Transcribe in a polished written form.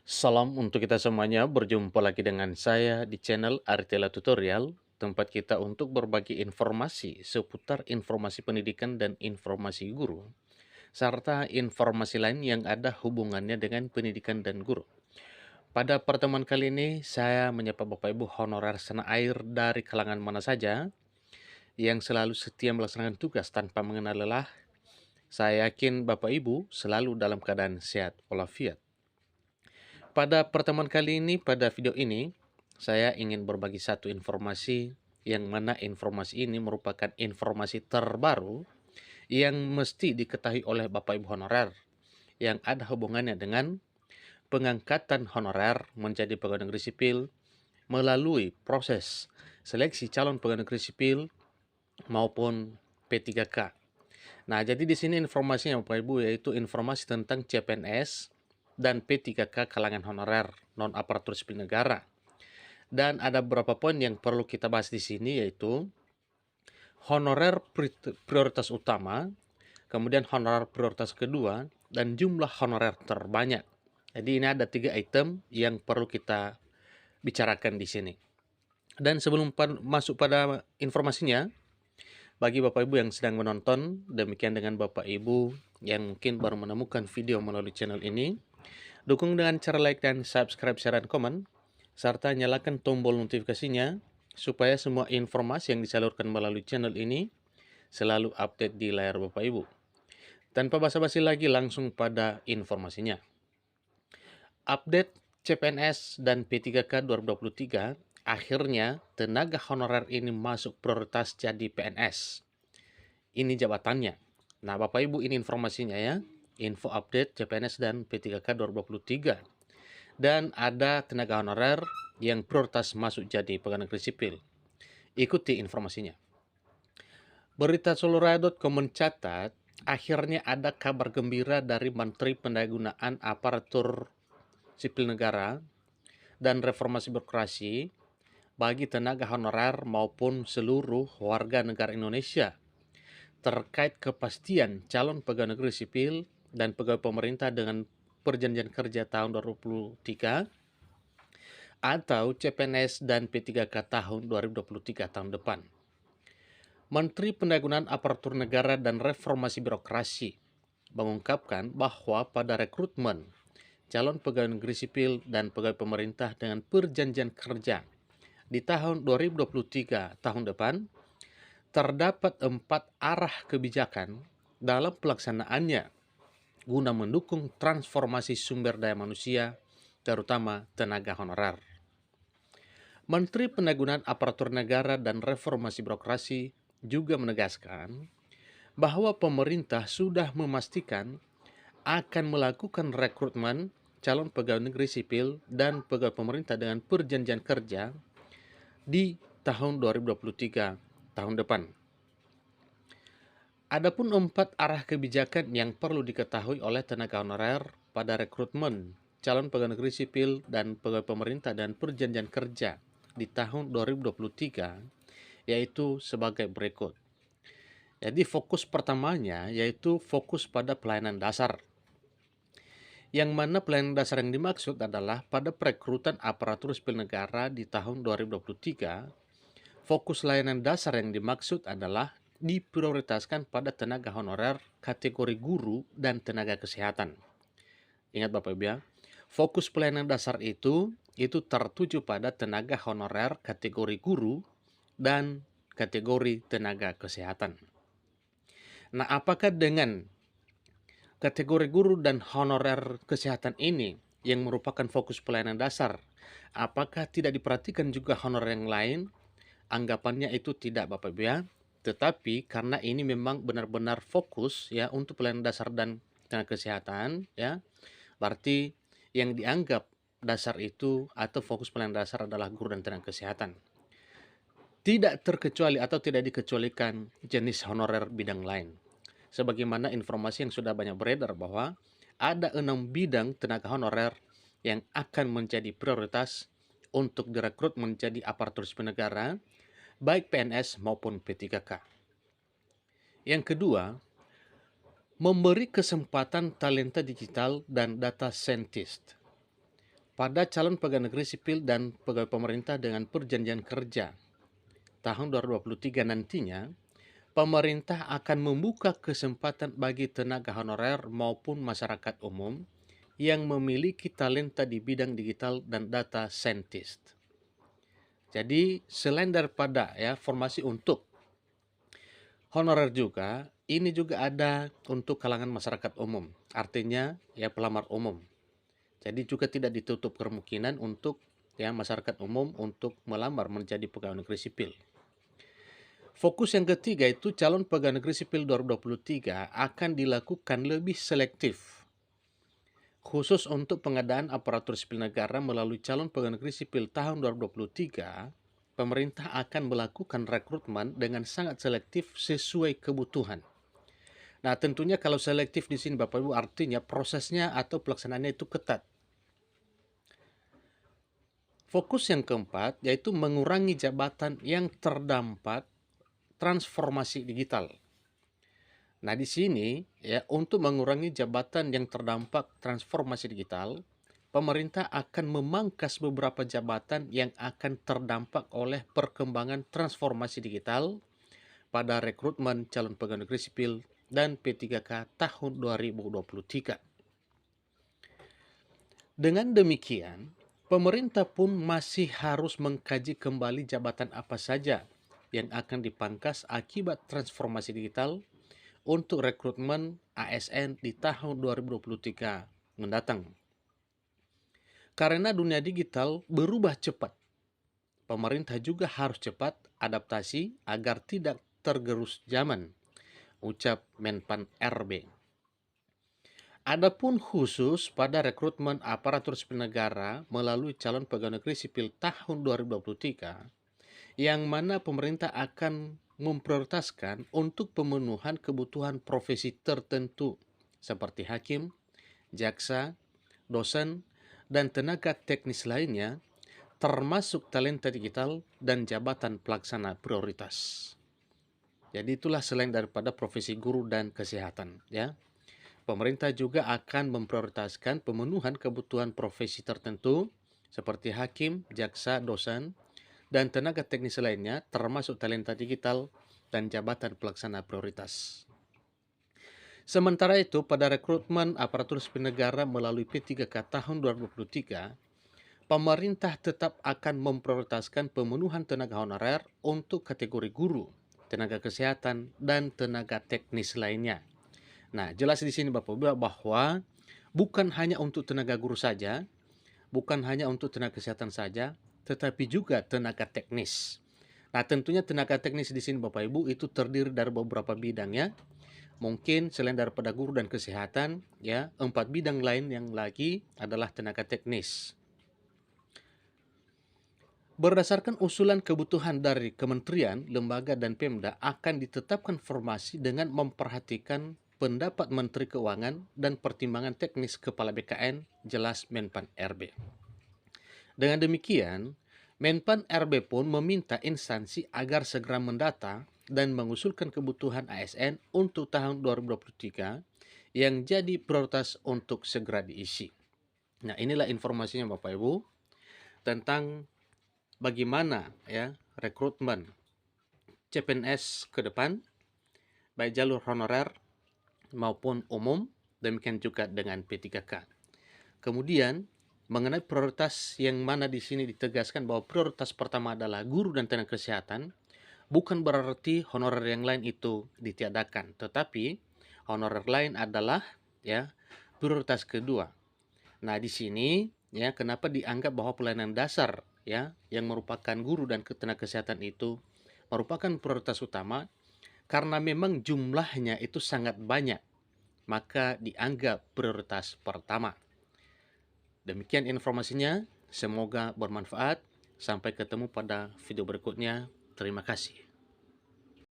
Salam untuk kita semuanya, berjumpa lagi dengan saya di channel Aritela Tutorial, tempat kita untuk berbagi informasi seputar informasi pendidikan dan informasi guru, serta informasi lain yang ada hubungannya dengan pendidikan dan guru. Pada pertemuan kali ini, saya menyapa Bapak Ibu honorer setanah air dari kalangan mana saja yang selalu setia melaksanakan tugas tanpa mengenal lelah. Saya yakin Bapak Ibu selalu dalam keadaan sehat walafiat. Pada pertemuan kali ini, pada video ini, saya ingin berbagi satu informasi yang mana informasi ini merupakan informasi terbaru yang mesti diketahui oleh Bapak Ibu honorer yang ada hubungannya dengan pengangkatan honorer menjadi pegawai negeri sipil melalui proses seleksi calon pegawai negeri sipil maupun P3K. Nah, jadi di sini informasinya Bapak Ibu yaitu informasi tentang CPNS dan P3K kalangan honorer non aparatur sipil negara. Dan ada beberapa poin yang perlu kita bahas di sini yaitu honorer prioritas utama, kemudian honorer prioritas kedua, dan jumlah honorer terbanyak. Jadi ini ada 3 item yang perlu kita bicarakan di sini. Dan sebelum masuk pada informasinya, bagi Bapak Ibu yang sedang menonton, demikian dengan Bapak Ibu yang mungkin baru menemukan video melalui channel ini, dukung dengan cara like dan subscribe, share, dan komen, serta nyalakan tombol notifikasinya supaya semua informasi yang disalurkan melalui channel ini selalu update di layar Bapak Ibu. Tanpa basa-basi lagi, langsung pada informasinya. Update CPNS dan P3K 2023, akhirnya tenaga honorer ini masuk prioritas jadi PNS. Ini jabatannya. Nah, Bapak Ibu, ini informasinya ya. Info update CPNS dan P3K 2023. Dan ada tenaga honorer yang prioritas masuk jadi pegawai negeri sipil. Ikuti informasinya. Berita Soloraya.com mencatat, akhirnya ada kabar gembira dari Menteri Pendayagunaan Aparatur Sipil Negara dan Reformasi Birokrasi bagi tenaga honorer maupun seluruh warga negara Indonesia terkait kepastian calon pegawai negeri sipil dan pegawai pemerintah dengan perjanjian kerja tahun 2023 atau CPNS dan P3K tahun 2023 tahun depan. Menteri Pendayagunaan Aparatur Negara dan Reformasi Birokrasi mengungkapkan bahwa pada rekrutmen calon pegawai negeri sipil dan pegawai pemerintah dengan perjanjian kerja di tahun 2023 tahun depan, terdapat 4 arah kebijakan dalam pelaksanaannya guna mendukung transformasi sumber daya manusia, terutama tenaga honorer. Menteri Pendayagunaan Aparatur Negara dan Reformasi Birokrasi juga menegaskan bahwa pemerintah sudah memastikan akan melakukan rekrutmen calon pegawai negeri sipil dan pegawai pemerintah dengan perjanjian kerja di tahun 2023 tahun depan. Adapun 4 arah kebijakan yang perlu diketahui oleh tenaga honorer pada rekrutmen calon pegawai negeri sipil dan pegawai pemerintah dan perjanjian kerja di tahun 2023 yaitu sebagai berikut. Jadi fokus pertamanya yaitu fokus pada pelayanan dasar. Yang mana pelayanan dasar yang dimaksud adalah pada perekrutan aparatur sipil negara di tahun 2023, fokus layanan dasar yang dimaksud adalah diprioritaskan pada tenaga honorer kategori guru dan tenaga kesehatan. Ingat Bapak Ibu ya, fokus pelayanan dasar itu tertuju pada tenaga honorer kategori guru dan kategori tenaga kesehatan. Nah, apakah dengan kategori guru dan honorer kesehatan ini yang merupakan fokus pelayanan dasar, apakah tidak diperhatikan juga honorer yang lain? Anggapannya itu tidak Bapak Ibu ya. Tetapi karena ini memang benar-benar fokus ya untuk pelayanan dasar dan tenaga kesehatan ya. Berarti yang dianggap dasar itu atau fokus pelayanan dasar adalah guru dan tenaga kesehatan. Tidak terkecuali atau tidak dikecualikan jenis honorer bidang lain. Sebagaimana informasi yang sudah banyak beredar bahwa ada 6 bidang tenaga honorer yang akan menjadi prioritas untuk direkrut menjadi aparatur sipil negara, baik PNS maupun P3K. Yang kedua, memberi kesempatan talenta digital dan data scientist. Pada calon pegawai negeri sipil dan pegawai pemerintah dengan perjanjian kerja tahun 2023 nantinya, pemerintah akan membuka kesempatan bagi tenaga honorer maupun masyarakat umum yang memiliki talenta di bidang digital dan data scientist. Jadi selain daripada formasi untuk honorer juga, ini juga ada untuk kalangan masyarakat umum, artinya pelamar umum. Jadi juga tidak ditutup kemungkinan untuk masyarakat umum untuk melamar menjadi pegawai negeri sipil. Fokus yang ketiga itu calon pegawai negeri sipil 2023 akan dilakukan lebih selektif. Khusus untuk pengadaan aparatur sipil negara melalui calon pegawai negeri sipil tahun 2023, pemerintah akan melakukan rekrutmen dengan sangat selektif sesuai kebutuhan. Nah, tentunya kalau selektif di sini Bapak Ibu artinya prosesnya atau pelaksanaannya itu ketat. Fokus yang keempat yaitu mengurangi jabatan yang terdampak transformasi digital. Nah, di sini untuk mengurangi jabatan yang terdampak transformasi digital, pemerintah akan memangkas beberapa jabatan yang akan terdampak oleh perkembangan transformasi digital pada rekrutmen calon pegawai negeri sipil dan P3K tahun 2023. Dengan demikian, pemerintah pun masih harus mengkaji kembali jabatan apa saja yang akan dipangkas akibat transformasi digital untuk rekrutmen ASN di tahun 2023 mendatang. Karena dunia digital berubah cepat, pemerintah juga harus cepat adaptasi agar tidak tergerus zaman, ucap Menpan RB. Adapun khusus pada rekrutmen aparatur sipil negara melalui calon pegawai negeri sipil tahun 2023, yang mana pemerintah akan memprioritaskan untuk pemenuhan kebutuhan profesi tertentu seperti hakim, jaksa, dosen, dan tenaga teknis lainnya, termasuk talenta digital dan jabatan pelaksana prioritas. Jadi itulah selain daripada profesi guru dan kesehatan, ya. Pemerintah juga akan memprioritaskan pemenuhan kebutuhan profesi tertentu seperti hakim, jaksa, dosen, dan tenaga teknis lainnya termasuk talenta digital dan jabatan pelaksana prioritas. Sementara itu, pada rekrutmen aparatur sipil negara melalui P3K tahun 2023, pemerintah tetap akan memprioritaskan pemenuhan tenaga honorer untuk kategori guru, tenaga kesehatan, dan tenaga teknis lainnya. Nah, jelas di sini Bapak Ibu bahwa bukan hanya untuk tenaga guru saja, bukan hanya untuk tenaga kesehatan saja, tetapi juga tenaga teknis. Nah, tentunya tenaga teknis di sini Bapak Ibu itu terdiri dari beberapa bidang ya. Mungkin selain daripada guru dan kesehatan, 4 bidang lain yang lagi adalah tenaga teknis. Berdasarkan usulan kebutuhan dari kementerian, lembaga, dan Pemda akan ditetapkan formasi dengan memperhatikan pendapat Menteri Keuangan dan pertimbangan teknis Kepala BKN, jelas Menpan RB. Dengan demikian, Menpan RB pun meminta instansi agar segera mendata dan mengusulkan kebutuhan ASN untuk tahun 2023 yang jadi prioritas untuk segera diisi. Nah, inilah informasinya Bapak Ibu tentang bagaimana rekrutmen CPNS ke depan, baik jalur honorer maupun umum, demikian juga dengan P3K. Kemudian, mengenai prioritas yang mana di sini ditegaskan bahwa prioritas pertama adalah guru dan tenaga kesehatan, bukan berarti honorer yang lain itu ditiadakan, tetapi honorer lain adalah prioritas kedua. Nah, di sini kenapa dianggap bahwa pelayanan dasar yang merupakan guru dan tenaga kesehatan itu merupakan prioritas utama karena memang jumlahnya itu sangat banyak, maka dianggap prioritas pertama. Demikian informasinya, semoga bermanfaat. Sampai ketemu pada video berikutnya. Terima kasih.